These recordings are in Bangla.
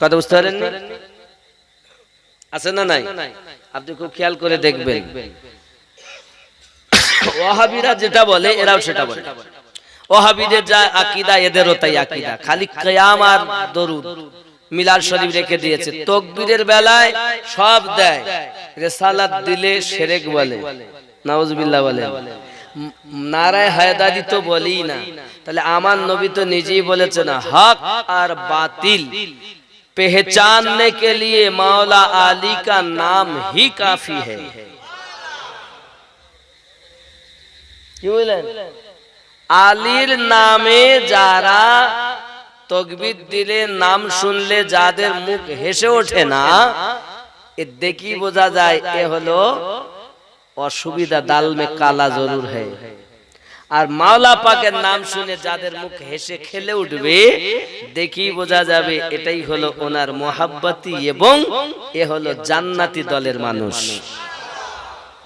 কথা বুঝতে পারেন আছে না নাই? আপনি খুব খেয়াল করে দেখবেন, ওয়াহাবিরা যেটা বলে এরাও সেটা বলে। ওয়াহাবিদের যা আকীদা এদেরও তাই আকীদা, খালি কিয়াম আর দরুদ মিলাদ শরীফ রেখে দিয়েছে। তাকবীরের বেলায় সব দেয়, রিসালাত দিলে শিরক বলে, নাউজুবিল্লাহ বলে, নারায়ে হায়দারি তো বলেই না। তাহলে আমার নবী তো নিজেই বলেছেন হক আর বাতিল पहचानने के लिए मौला अली का नाम ही काफी है। क्यों बोलें? আলীর নামে যারা তাকবীর দিলে, নাম শুনলে যাদের মুখ হেসে ওঠে না, এ দেখি বোঝা যায় এ হলো অসুবিধা, দাল মে কালা জরুর है। আর মাওলা পাকের নাম শুনে যাদের মুখ হেসে খেলে উঠবে, দেখি বোঝা যাবে এটাই হলো ওনার মোহাব্বতি এবং এ হলো জান্নাতি দলের মানুষ।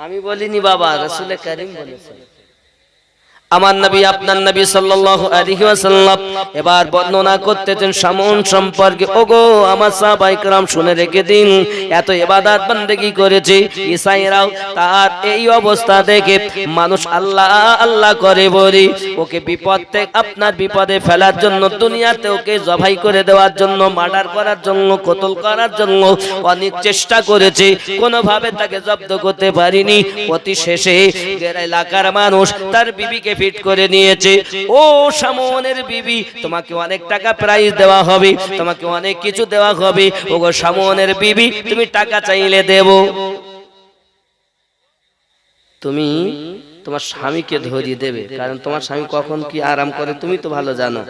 আমি বলিনি বাবা, রাসূল করিম বলেছেন। আমার নবী আপনার নবী সাল্লাল্লাহু আলাইহি ওয়াসাল্লাম এবার বর্ণনা করতেছেন শামউন সম্পর্কে। ওগো আমার সাহাবায়ে কেরাম শুনে রেখে দিন, এত ইবাদত বندگی করেছে ঈসাইরাও, তার এই অবস্থা দেখে মানুষ আল্লাহ আল্লাহ করে বলি, ওকে বিপদ থেকে আপনার বিপদে ফেলার জন্য, দুনিয়াতে ওকে জবাই করে দেওয়ার জন্য, মার্ডার করার জন্য, কতল করার জন্য অনেক চেষ্টা করেছে, কোনোভাবে তাকে জব্দ করতে পারিনি। অতি শেষে এলাকার মানুষ তার বিবিকে ফিট করে নিয়েছে। ও শামউনের বিবি, তোমাকে অনেক টাকা প্রাইজ দেওয়া হবে, তোমাকে অনেক কিছু দেওয়া হবে। ওগো শামউনের বিবি, তুমি টাকা চাইলে দেব। তুমি তোমার স্বামীকে ধরিয়ে দেবে, কারণ তোমার স্বামী কখন কি আরাম করে তুমি তো ভালো জানো।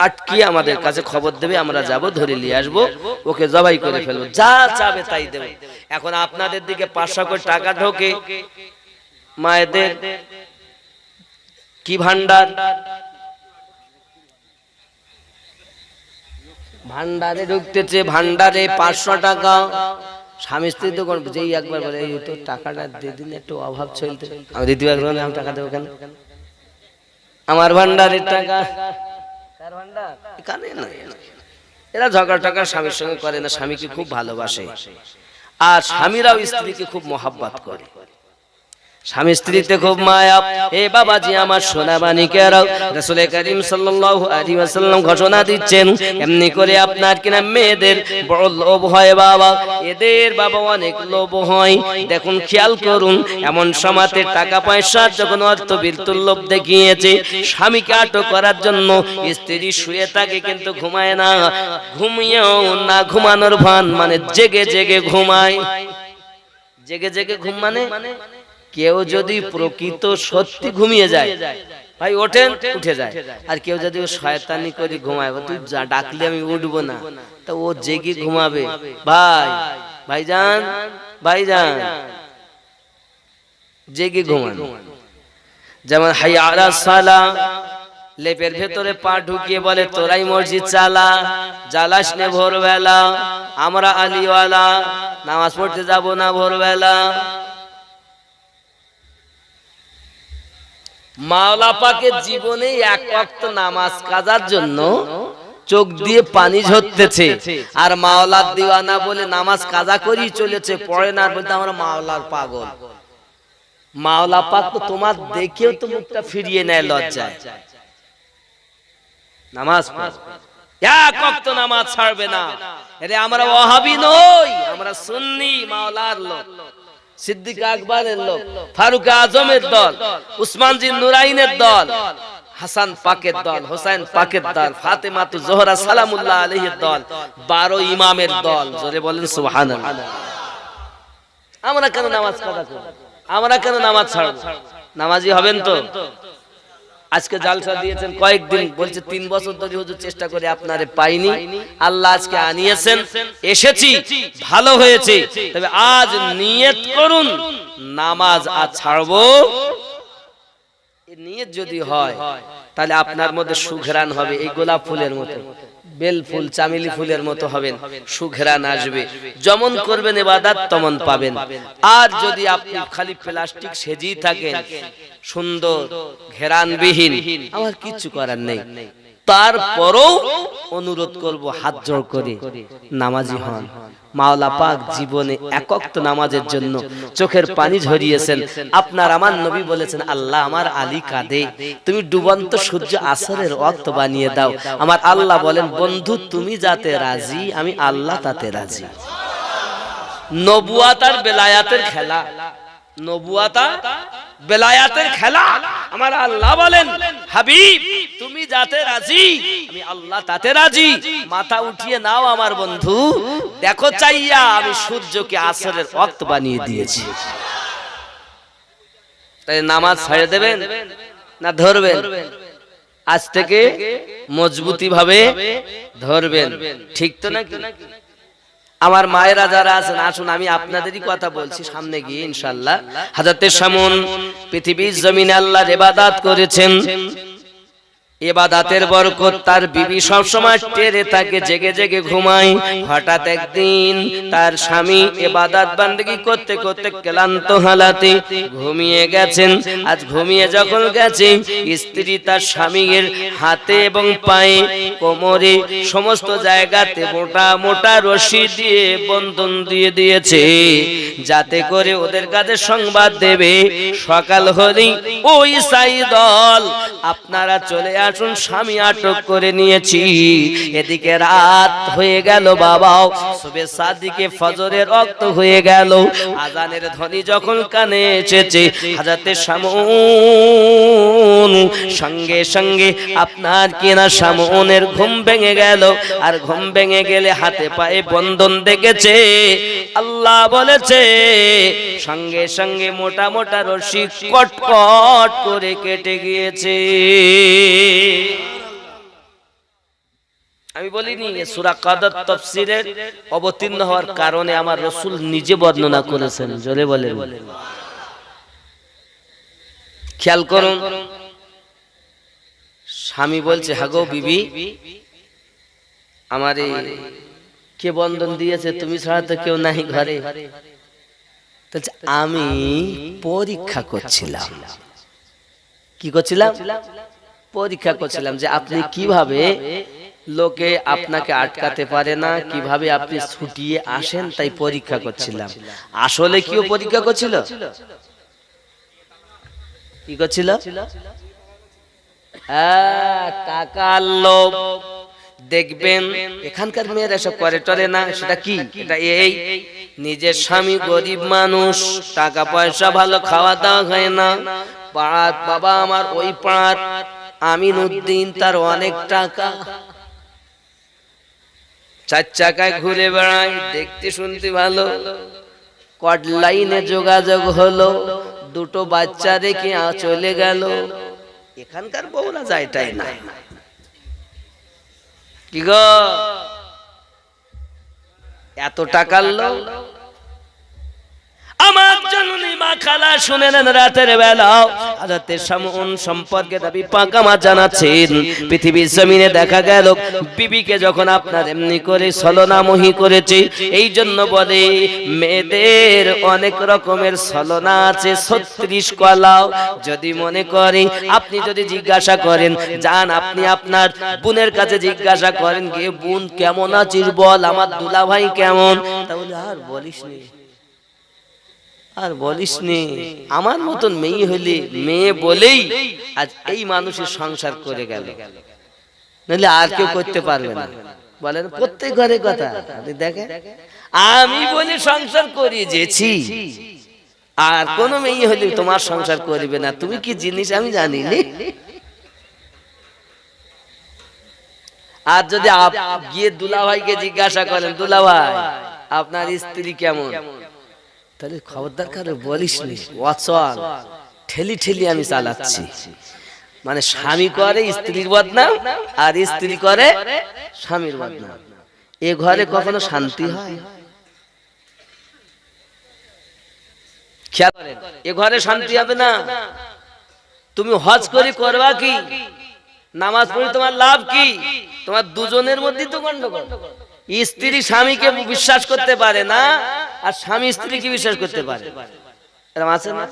আটকিয়ে আমাদের কাছে খবর দেবে, আমরা যাব, ধরে নিয়ে আসবো, ওকে জবাই করে ফেলবো, যা চাবে তাই দেবে। এখন আপনাদের দিকে 500 কোটি টাকা ঢোকে, মায়েদের কি ভান্ডার, ভান্ডারে ঢুকতেছে, ভান্ডারে 500 টাকা। স্বামী স্ত্রী তো যেই একবার বলে এই তো টাকাটা দিয়ে দিন, একটু অভাব চলতে, আমি দিতে পারবো না, আমি টাকা দেবো কেন, আমার ভান্ডারের টাকা, কার ভান্ডার এখানে না। এরা ঝগড়া টাকা স্বামীর সঙ্গে করে না, স্বামীকে খুব ভালোবাসে, আর স্বামীরাও স্ত্রীকে খুব মহব্বত করে, স্বামী স্ত্রীতে খুব মায়া। এ বাবাজি আমার সোনা বানিকেরাও, রাসূল করিম সাল্লাল্লাহু আলাইহি ওয়াসাল্লাম ঘোষণা দিচ্ছেন, এমনি করে আপনার কিনা মেয়েদের বড় লোভ হয় বাবা, এদের বাবা অনেক লোভ হয়। দেখুন খেয়াল করুন, এমন সমাতে টাকা পয়সা যখন অর্থ বিলতুল লোভ দেখিয়েছে, স্বামীকে আটক করার জন্য স্ত্রী শুয়ে থাকে কিন্তু ঘুমায় না, ঘুমিয়েও না ঘুমানোর ভান, মানে জেগে জেগে ঘুমায়। জেগে জেগে ঘুম মানে কেউ যদি প্রকৃত সত্যি ঘুমিয়ে যায় ভাই ওঠেন, উঠে যায়, আর কেউ যদি শয়তানি করে ঘুমায়, তুই ডাকলে আমি উঠবো না, তা ও জেগে ঘুমাবে। ভাই ভাইজান ভাইজান জেগে ঘুমান। যেমন হাইয়া আলাস সালাহ, লেপের ভেতরে পা ঢুকিয়ে বলে তোরাই মসজিদ চালা, জ্বালাস নে ভোরবেলা, আমরা আলিওয়ালা, নামাজ পড়তে যাব না ভোরবেলা। মাওলা পাকের জীবনে এক ওয়াক্ত নামাজ কাজার জন্য চোখ দিয়ে পানি ঝরতেছে, আর মাওলার দিওয়ানা বলে নামাজ কাজা করি চলেছে, পড়ে না, বলতে আমরা মাওলার পাগল। মাওলা পাক তো তোমার দেখেও তো মুখটা ফিরিয়ে নেয় লজ্জায়। নামাজ এক ওয়াক্ত নামাজ ছাড়বে না। আরে আমরা ওয়াহাবি নই, আমরা সুন্নি মাওলার লোক, সিদ্দিক আকবরের লোক, ফারুক আজমের দল, উসমান জি নুরাইনের দল, হাসান পাকের দল, হোসেন পাকের দল, ফাতেমা তু জোহরা সালামুল্লাহ আলাইহির দল, 12 ইমামের দল। জোরে বলেন সুবহানাল্লাহ। আমরা কেন নামাজ কাজা করব? আমরা কেন নামাজ ছাড়ব? নামাজি হবেন তো? আজকে জালসা দিয়েছেন কয়েকদিন, বলছে 3 বছর ধরে হুজুর চেষ্টা করে আপনারে পাইনি, আল্লাহ আজকে আনিয়েছেন, এসেছি, ভালো হয়েছে। তবে আজ নিয়ত করুন নামাজ আজ ছাড়বো। এই নিয়ত যদি হয় তাহলে আপনার মধ্যে সুঘ্রাণ হবে, এই গোলাপ ফুলের মতো, বেল ফুল, চামেলি ফুলের মতো হবেন, সুঘ্রাণ আসবে। যেমন করবেন ইবাদত তেমন পাবেন। আর যদি আপনি খালি প্লাস্টিক সেজেই থাকেন, সুন্দর ঘেরানবিহীন, আমার কিচ্ছু করার নেই, তারপরও অনুরোধ করব হাত জোড় করে নামাজি হন। মাওলা পাক জীবনে এক ওয়াক্ত নামাজের জন্য চোখের পানি ঝরিয়েছেন। আপনার আমার নবী বলেছেন, আল্লাহ আমার আলী কাঁদে, তুমি ডুবন্ত সূর্য আসরের ওয়াক্ত বানিয়ে দাও। আমার আল্লাহ বলেন, বন্ধু তুমি যাতে রাজি আমি আল্লাহ তাতে রাজি। নবুয়াত আর বেলায়াতের খেলা, নবুয়াত আর বেলায়াতের খেলা। আমার আল্লাহ বলেন, হাবিব তুমি যাতে রাজি আমি আল্লাহ তাতে রাজি। মাথা উঠিয়ে নাও আমার বন্ধু, দেখো চাইয়া আমি সূর্যকে আসরের ওয়াক্ত বানিয়ে দিয়েছি। তাই নামাজ ছেড়ে দেবেন না ধরবেন? আজ থেকে মজবুতি ভাবে ধরবেন, ঠিক তো নাকি? আমার মায়েরা যারা আছেন আসুন, আমি আপনাদেরই কথা বলছি, সামনে গিয়ে ইনশাআল্লাহ। হযরতে শামুন পৃথিবীর জমিনে আল্লাহর ইবাদত করেছেন। ইবাদতের বরকত তার বিবি সব সময় টেরে থাকে, জেগে জেগে ঘুমায়। হঠাৎ একদিন তার স্বামী ইবাদত বান্দেগি করতে করতে ক্লান্ত হালাতে ঘুমিয়ে গেছেন। আজ ঘুমিয়ে যখন গেছে, স্ত্রী তার স্বামীর হাতে এবং পায়ে কোমরে সমস্ত জায়গাতে মোটা মোটা রশি দিয়ে বন্ধন দিয়ে দিয়েছে, যাতে করে ওদের কাছে সংবাদ দেবে সকাল হলেই ওই সাই দল আপনারা চলে আসুন, স্বামী আটক করে নিয়েছি। এদিকে রাত হয়ে গেল বাবাও, সুবে সাদিকে ফজরের ওয়াক্ত হয়ে গেল। আজানের ধ্বনি যখন কানে এসেছে, হযরতে শামুন সঙ্গে সঙ্গে আপনার কিনা শামুনের ঘুম ভেঙে গেল। আর ঘুম ভেঙে গেলে হাতে পায়ে বন্ধন দেখেছে। আল্লাহ বলেছে, সঙ্গে সঙ্গে মোটা মোটা রশি কটকট করে কেটে গিয়েছে। আমি বলিনি সূরা কদর তাফসীরের অবতীর্ণ হওয়ার কারণে আমার রাসূল নিজে বর্ণনা করেছেন, জোরে বলেন। খেয়াল করুন, স্বামী বলছে, হাগো বিবি আমারে কে বন্ধন দিয়েছে, তুমি ছাড়া তো কেউ নাই ঘরে। আমি পরীক্ষা করছিলাম। কি করছিলাম? পরীক্ষা করছিলাম যে আপনি কিভাবে লোকে আপনাকে আটকাতে পারে না, কিভাবে আপনি ছুটিয়ে আসেন, তাই পরীক্ষা করছিলাম। আসলে কিও পরীক্ষা করছিল? কি করছিল? টাকার লোভ। দেখবেন এখানকার মেয়েরা এসব করে টরে না, সেটা কি? এটা এই নিজের স্বামী গরিব মানুষ, টাকা পয়সা ভালো, খাওয়া দাওয়া হয় না। পাড়ার বাবা আমার ওই পাড়ার আমিনউদ্দিন, তার অনেক টাকা, চার চাকায় ঘুরে বেড়ায়, দেখতে শুনতে ভালো, কট লাইনে যোগাযোগ হলো, দুটো বাচ্চা রেখে চলে গেল। এখানকার বউরা যায়টাই না। কি গো, এত টাকার লোক? আমার জননী মা খালা শুনে নেন, রাতের বেলা হযরতে শামুন সম্পর্কে নবী পাক আমার জানাচ্ছেন, পৃথিবীর জমিনে দেখা গেল বিবিকে যখন আপনার এমনি করে ছলনামোহী করেছে। এই জন্য বলে মেয়েদের অনেক রকমের ছলনা আছে, 36 কলাও। যদি মনে করি, আপনি যদি জিজ্ঞাসা করেন, যান আপনি আপনার বোনের কাছে জিজ্ঞাসা করেন, গিয়ে বোন কেমন আছিস বল, আমার দুলাভাই কেমন, তাহলে আর বলিস নি, আর বলিস নি। আমার মতন মেয়ে হলে, মেয়ে বলেই আজ এই মানুষের সংসার করে গেল, নাহলে আর কেউ করতে পারবে না। বলেন প্রত্যেক ঘরে কথা। আপনি দেখেন, আমি বলি সংসার করিয়ে যেছি, আর কোন মেয়ে হলে তোমার সংসার করবে না, তুমি কি জিনিস আমি জানি না। আর যদি গিয়ে দুলাভাইকে জিজ্ঞাসা করেন, দুলাভাই আপনার স্ত্রী কেমন, তাহলে খবরদার কারো বলিস নি, অচল ঠেলি ঠেলি আমি চালাচ্ছি। মানে স্বামী করে স্ত্রীর বদনাম, আর স্ত্রী করে স্বামীর বদনাম। এ ঘরে কখনো শান্তি হয়? খেয়াল করেন, এ ঘরে শান্তি হবে না। তুমি হজ করে করবা কি, নামাজ পড়ে তোমার লাভ কি? তোমার দুজনের মধ্যে তো গন্ডগোল। স্ত্রী স্বামীকে বিশ্বাস করতে পারে না, আর স্বামী স্ত্রীকে বিশ্বাস করতে পারে। এরকম আছে না?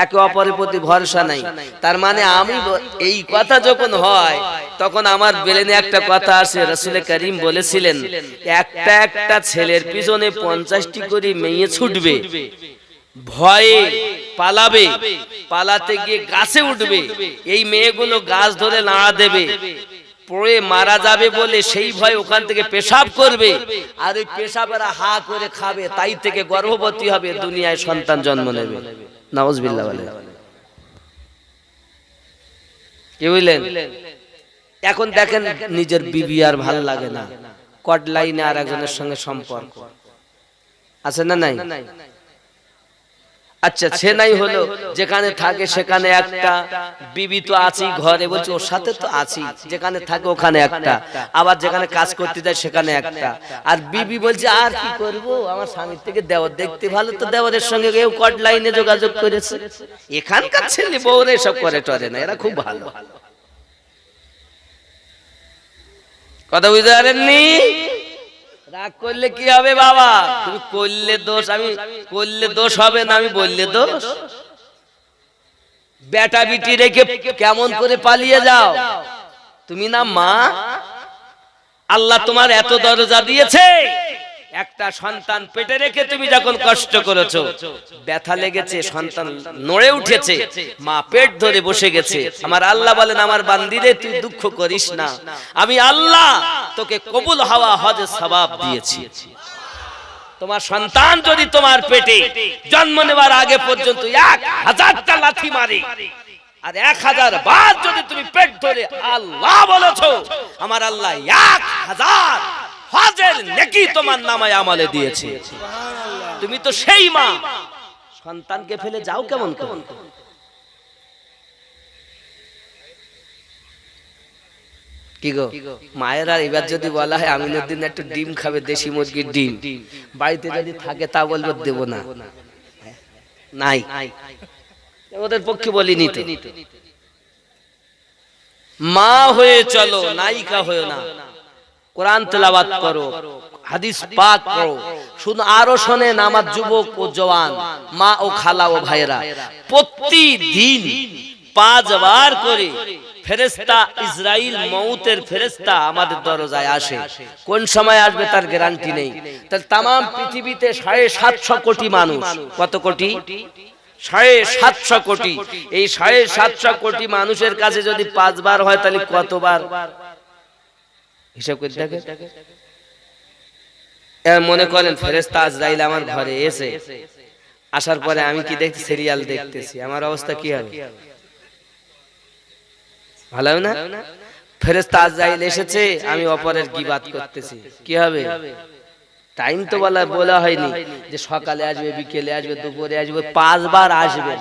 একে অপরের প্রতি ভরসা নাই। তার মানে আমি এই কথা যখন হয় তখন আমার ব্রেনে একটা কথা আসে, রাসূল করিম বলেছিলেন একটা একটা ছেলের পিছনে 50টি করে মেয়ে ছুটবে, ভয়ে পালাবে, পালাতে গিয়ে গাছে উঠবে, এই মেয়েগুলো গাছ ধরে নাড়া দেবে, পড়ে মারা যাবে বলে সেই ভয় ওখান থেকে পেশাব করবে, আর ওই পেশাবেরা হা করে খাবে, তাই থেকে গর্ভবতী হবে, দুনিয়ায় সন্তান জন্ম নেবে। নাউজুবিল্লাহ বলে কি বুঝলেন? এখন দেখেন নিজের বিবি আর ভাল লাগে না, কট লাইনে আর একজনের সঙ্গে সম্পর্ক আছে না নাই? আচ্ছা সে নাই হলো, যেখানে থাকে সেখানে একটা, বিবি তো আছি ঘরে, বলছে ওর সাথে তো আছি, যেখানে থাকে ওখানে একটা, আবার যেখানে কাজ করতে যায় সেখানে একটা, আর বিবি বলছে আর কি করব, আমার স্বামীর থেকে দেওয়ার দেখতে ভালো, তো দেওয়ারের সঙ্গে কেউ কট লাইনে যোগাযোগ করেছে। এখানকার ছেলে বউরে সব করে টরে না, এরা খুব ভালো। কথা বুঝতে পারেননি? রাগ করলে কি হবে বাবা? তুমি করলে দোষ, আমি করলে দোষ হবে না, আমি বললে দোষ। বেটা বিটি রেখে কেমন করে পালিয়ে যাও? তুমি না মা? আল্লাহ তোমার এত দরজা দিয়েছে, একটা সন্তান পেটে রেখে তুমি যখন কষ্ট করেছো, ব্যথা লেগেছে, সন্তান নড়ে উঠেছে, মা পেট ধরে বসে গেছে, আমার আল্লাহ বলেন আমার বান্দিরে তুই দুঃখ করিস না, আমি আল্লাহ তোকে কবুল হওয়া হজের সওয়াব দিয়েছি। তোমার সন্তান যদি তোমার পেটে জন্ম নেবার আগে পর্যন্ত 1000টা লাথি মারে আর 1000 বার যদি তুমি পেট ধরে আল্লাহ বলেছো, আমার আল্লাহ 1000 হজের নেকি তোমার নামায় আমলে দিয়েছে। তুমি তো সেই মা, সন্তানকে ফেলে যাও কেমন কেমন? কি গো মায়েরা, এবার যদি বলা হয় আমিনুদ্দিন একটু ডিম খাবে, দেশি মুরগির ডিম, বাড়িতে যদি থাকে তা বলবো দেব না, নাই, ওদের পক্ষে বলিনি তো। মা হয়ে চলো, নায়িকা হয়ে না। কোরআন তেলাওয়াত করো, হাদিস পাক পড়ো, শুধু আরো শোনেন আমার যুবক ও জওয়ান মা ও খালা ও ভাইরা, প্রতিদিন 5 বার করে ফেরেশতা ইসরাইল মউতের ফেরেশতা আমাদের দরজায় আসে। কোন সময় আসবে তার গ্যারান্টি নেই। তাহলে তাম পৃথিবীতে 750 কোটি মানুষ, কত কোটি? 750 কোটি। এই 750 কোটি মানুষের কাছে যদি 5 বার হয় তাহলে কতবার হিসাব করে দেখে। মনে করেন ফেরেশতা আজরাইল আমার ঘরে এসে, আসার পরে আমি কি দেখছি? সিরিয়াল দেখতেছি, আমার অবস্থা কি হবে? ভালো না? ফেরেশতা আজরাইল এসেছে, আমি অপরের গীবাত করতেছি, কি হবে? টাইম তো বলা হয়নি যে সকালে আসবে, বিকেলে আসবে, দুপুরে আসবে, 5 বার আসবে।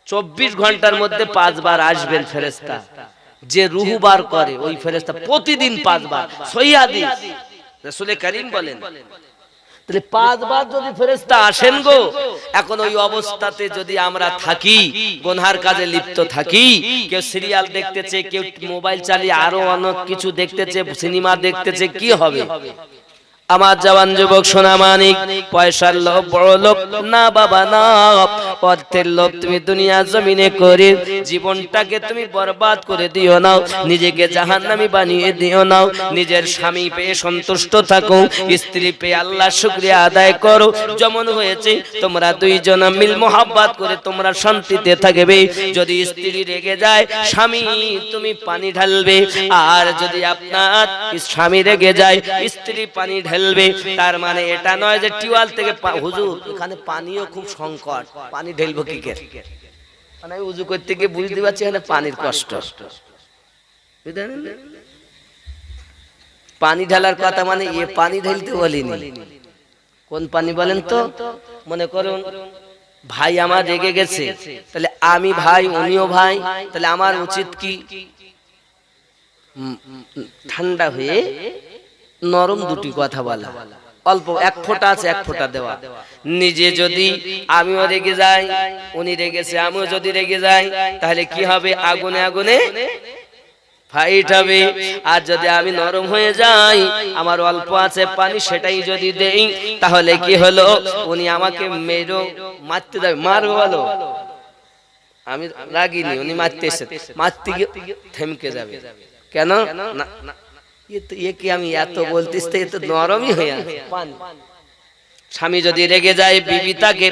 24 ঘন্টার মধ্যে 5 বার আসবেন ফেরেশতা। যে রূহ বার করে ওই ফেরেশতা প্রতিদিন 5 বার, সহিহ হাদিস রাসূল করিম বলেন। তাহলে 5 বার যদি ফেরেশতা আসেন গো, এখন ওই অবস্থাতে যদি আমরা থাকি, গুনহার কাজে লিপ্ত থাকি, কেউ সিরিয়াল দেখতেছে, কেউ মোবাইল চালিয়ে আরো অনেক কিছু দেখতেছে, সিনেমা দেখতেছে, কি হবে? আমার জওয়ান যুবক সোনা মানিক, পয়সার লোভ বড় লোভ না বাবা না, অর্থের লোভ তুমি দুনিয়া জমিনে করে জীবনটাকে তুমি বরবাদ করে দিও না, নিজেকে জাহান্নামী বানিয়ে দিও না। নিজের স্বামী পেয়ে সন্তুষ্ট থাকো, স্ত্রী পেয়ে আল্লাহ শুকরিয়া আদায় করো। যেমন হয়েছে তোমরা দুইজন মিল মোহাব্বত করে তোমরা শান্তিতে থাকবে। যদি স্ত্রী রেগে যায়, স্বামী তুমি পানি ঢালবে, আর যদি আপনার স্বামী রেগে যায়, স্ত্রী পানি ঢেলবে। তার মানে এটা নয় যে টিউবওয়েল থেকে, হুজুর এখানে পানিও খুব সংকট, পানি ঢেলবো কি করে? মানে আমি উজু করতে গিয়ে বুঝতে পারছি এখানে পানির কষ্ট। পানি ঢালার কথা মানে এ পানি ঢেলতে বলিনি। কোন পানি বলেন তো? মনে করুন ভাই আমার রেগে গেছে, তাহলে আমি ভাই, উনিও ভাই, তাহলে আমার উচিত কি? ঠান্ডা হয়ে নরম দুটি কথা বলা, অল্প 1 ফোঁটা আছে 1 ফোঁটা দেওয়া। নিজে যদি আমিও রেগে যাই, উনি রেগেছে, আমিও যদি রেগে যাই, তাহলে কি হবে? আগুনে আগুনে ফাইট হবে। আর যদি আমি নরম হয়ে যাই, আমার অল্প আছে পানি, সেটাই যদি দেই, তাহলে কি হলো? উনি আমাকে মেরো মারতে যাবে, মারবো বলো, আমি রাগিনি, উনি মারতে এসে মারতে গিয়ে থেমকে যাবে কেন না, একে আমি এত বলতিস তো এ তো নরমই হয়ে আছে। স্বামী যদি রেগে যায় বিবি তাকে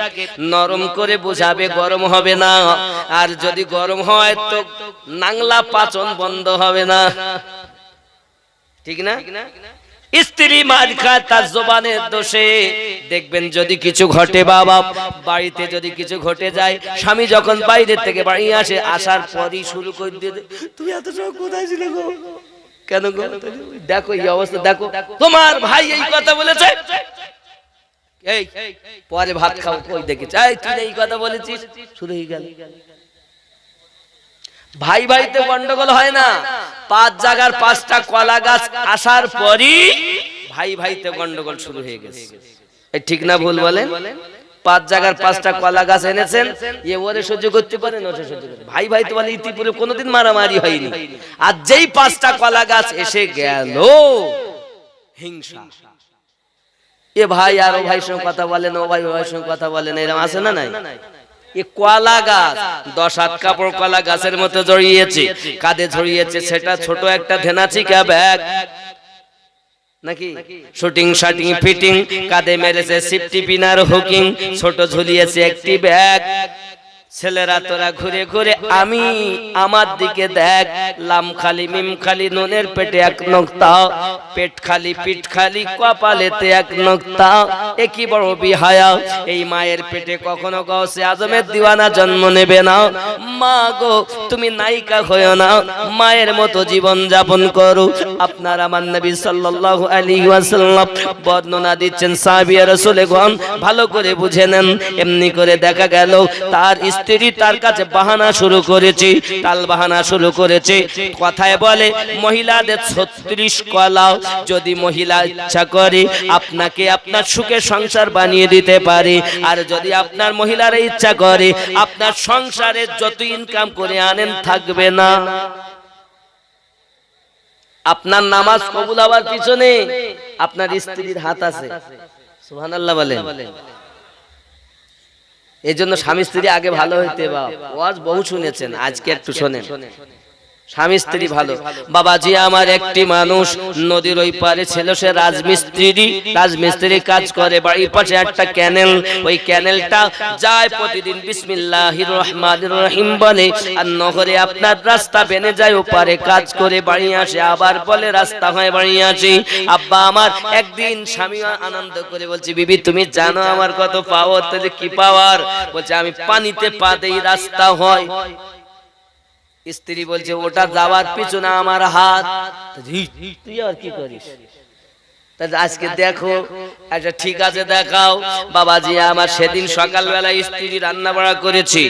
নরম করে বোঝাবে, গরম হবে না। আর যদি গরম হয় তো নাংলা পাচন বন্ধ হবে না, ঠিক না? স্ত্রী মার খায় তার জবানের দোষে। দেখবেন যদি কিছু ঘটে বাবা, বাড়িতে যদি কিছু ঘটে যায়, স্বামী যখন বাইরে থেকে বাড়ি আসে, আসার পরই শুরু করে দিয়ে, তুমি এত সময় কোথায় ছিলে গো, কেন গো, দেখো এই অবস্থা, দেখো তোমার ভাই এই কথা বলেছে, এই পরে ভাত খাও কই দেখেছি, এই তুই এই কথা বলেছিস, শুরু হয়ে গেল। ভাই ভাইতে গন্ডগোল হয় না, 5 জায়গার 5টা কলা গাছ আসার পরই ভাই ভাইতে গন্ডগোল শুরু হয়ে গেছে। এই ঠিক না ভুল বলেন? 5 জায়গার 5টা কলা গাছ এনেছেন, এ ওরে সহ্য করতে পারেন, ওরে সহ্য করতে, ভাই ভাই তো বলে ইতিপূর্বে কোনোদিন মারামারি হয়নি, আর যেই 5টা কলা গাছ এসে গেল হিংসা, এ ভাই আর ও ভাইয়ের সঙ্গে কথা বলেন, ও ভাই ও ভাইয়ের সঙ্গে কথা বলেন, এরকম আছে না নাই? এ কলা গাছ 10-8 কাপড় কলা গাছের মতো জড়িয়েছে, কাঁধে জড়িয়েছে, সেটা ছোট একটা ধেনাচিকা ব্যাগ নাকি, শুটিং শাটিং ফিটিং, কাঁধে মেরেছে সিফটি পিনার হুকিং, ছোট ঝুলিয়েছে একটি ব্যাগ। ছেলেরা তোরা ঘুরে ঘুরে আমি আমার দিকে দেখ, লাম খালি মিম খালি নুনের পেটে 1 নোক্তা, পেট খালি পিঠ খালি কপালেতে 1 নোক্তা, একই বড় বিহায়া, এই মায়ের পেটে কখনো গৌসে আজমের দিওয়ানা জন্ম নেবে না। মা গো তুমি নায়িকা হয়ো না, মায়ের মতো জীবন যাপন করো। আপনার আমার নবী সাল্লাল্লাহু আলাইহি ওয়াসাল্লাম বর্ণনা দিচ্ছেন, সাহাবী রাসূলগণ ভালো করে বুঝে নেন। এমনি করে দেখা গেল তার স্ত্রী তার কাছে বাহানা শুরু করেছে, টাল বাহানা শুরু করেছে। কথায় বলে মহিলাদের 36 কলা, যদি মহিলা ইচ্ছা করে আপনাকে আপনার সুখে সংসার বানিয়ে দিতে পারে, আর যদি আপনার মহিলারা ইচ্ছা করে আপনার সংসারে যত ইনকাম করে আনেন থাকবে না। আপনার নামাজ কবুল হওয়ার পিছনে আপনার স্ত্রীর হাত আছে, সুবহানাল্লাহ বলেন। এই জন্য স্বামী স্ত্রী আগে ভালো হইতে, বা ওয়াজ বহু শুনেছেন, আজকে একটু শোনেন। স্বামী স্ত্রী ভালো। বাবাজি আমার একটি মানুষ নদীর ওই পারে ছিল, সে রাজমিস্ত্রি কাজ করে, বাড়ির পাশে একটা ক্যানেল, ওই ক্যানেলটা যায় প্রতিদিন বিসমিল্লাহির রহমানির রহিম বলে, আর নহরে আপনার রাস্তা বেনে যায়, ওপারে কাজ করে বাড়ি আসে, আবার বলে রাস্তা হয় বাড়ি আসে। আব্বা আমার একদিন স্বামী আনন্দ করে বলছে, বিবি তুমি জানো আমার কত পাওয়ার? তাহলে কি পাওয়ার? বলছে আমি পানিতে পা দেই রাস্তা হয়। স্ত্রী বলছে ওটা যাওয়ার পিছনে আমার হাত, তুই আর কি করিস? আজকে দেখো, আচ্ছা ঠিক আছে দেখাও। বাবাজি আমার সেদিন সকালবেলা স্ত্রী রান্না বাড়া করেছি,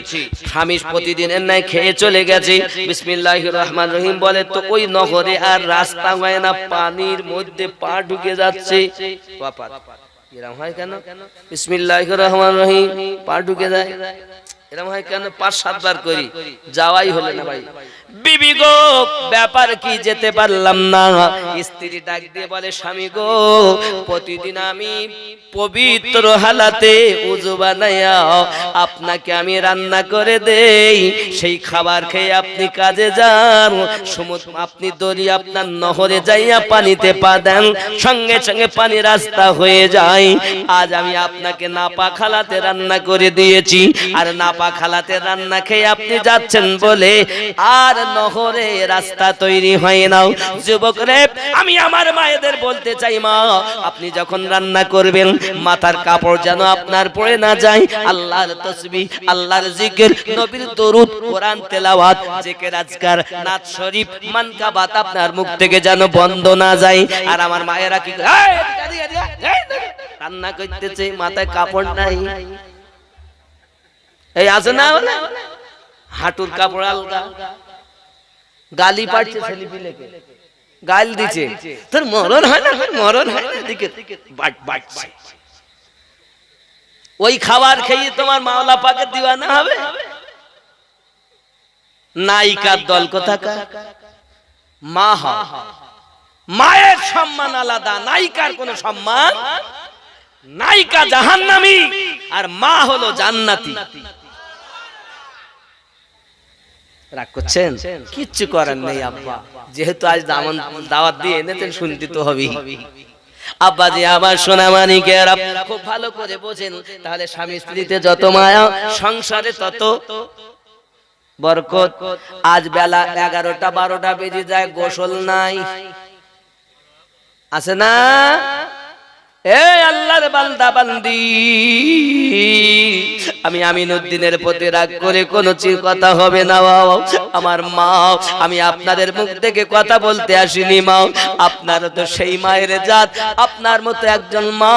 স্বামী প্রতিদিনের নাই খেয়ে চলে গেছে, বিসমিল্লাহির রহমানির রহিম বলে, তো ওই নহরে আর রাস্তা হয় না, পানির মধ্যে পা ঢুকে যাচ্ছে। এরকম হয় কেন? বিসমিল্লাহির রহমানির রহিম পা ঢুকে যায়, এরকম হয় কেন? 5-7 বার করি, যাওয়াই হলো না ভাই। বিবি গো ব্যাপার কি, যেতে পারলাম না। স্ত্রী ডাক দিয়ে বলে, স্বামী গো প্রতিদিন আমি পবিত্র হালাতে উযু বানাইয়া আপনাকে আমি রান্না করে দেই, সেই খাবার খেয়ে আপনি কাজে যান, আপনি দড়ি আপনার নহরে যাইয়া পানিতে পা দেন, সঙ্গে সঙ্গে পানি রাস্তা হয়ে যায়। আজ আমি আপনাকে নাপাক হালাতে রান্না করে দিয়েছি, আর নাপাক হালাতে রান্না খেয়ে আপনি যাচ্ছেন বলে আর নহরে রাস্তা তৈরি হয় না। যুবক রে, আমি আমার মায়েদের বলতে চাই, মা আপনি যখন রান্না করবেন মাথার কাপড় যেন আপনার পড়ে না যায়, আল্লাহর তাসবিহ, আল্লাহর জিকির, নবীর দরুদ, কোরআন তেলাওয়াত, জিকির আজকার, নাত শরীফ, মানকাবাত আপনার মুখ থেকে যেন বন্ধ না যায়। আর আমার মায়েরা কি রান্না করতেছে, মাথায় কাপড় নাই, এই আছে না হাঁটুর কাপড় আলগা, গালি পাচ্ছে ছেলে পিলেকে, গাল দিচ্ছে, তোর মরণ হয় না, মরণ হয় না, দিকে ওই খাবার খেয়ে তোমার মাওলা পাকের দিওয়ানা হবে। নায়িকার দল কোথাকার? মা হয়, মায়ের সম্মান আলাদা, নায়িকার কোনো সম্মান। নায়িকা জাহান্নামী আর মা হলো জান্নাতি। রাগ করছেন? কিচ্ছু করার নেই আব্বা, যেহেতু আজ দাওয়াত দিয়ে এনেছেন শুনতে তো হবেই। আব্বাজি আমার সোনা মানিকেরা খুব ভালো করে বোঝেন, তাহলে স্বামী স্ত্রীতে যত মায়া সংসারে তত বরকত। আজ বেলা 11টা 12টা বেজে যায়, গোসল নাই, আছে না? এই আল্লাহর বান্দা বান্দি, আমি আমিনউদ্দিনের প্রতি রাগ করে কোনো কথা হবে না। আমার মা, আমি আপনাদের মুখ থেকে কথা বলতে আসিনি মা, আপনারও তো সেই মায়ের জাত। আপনার মতো একজন মা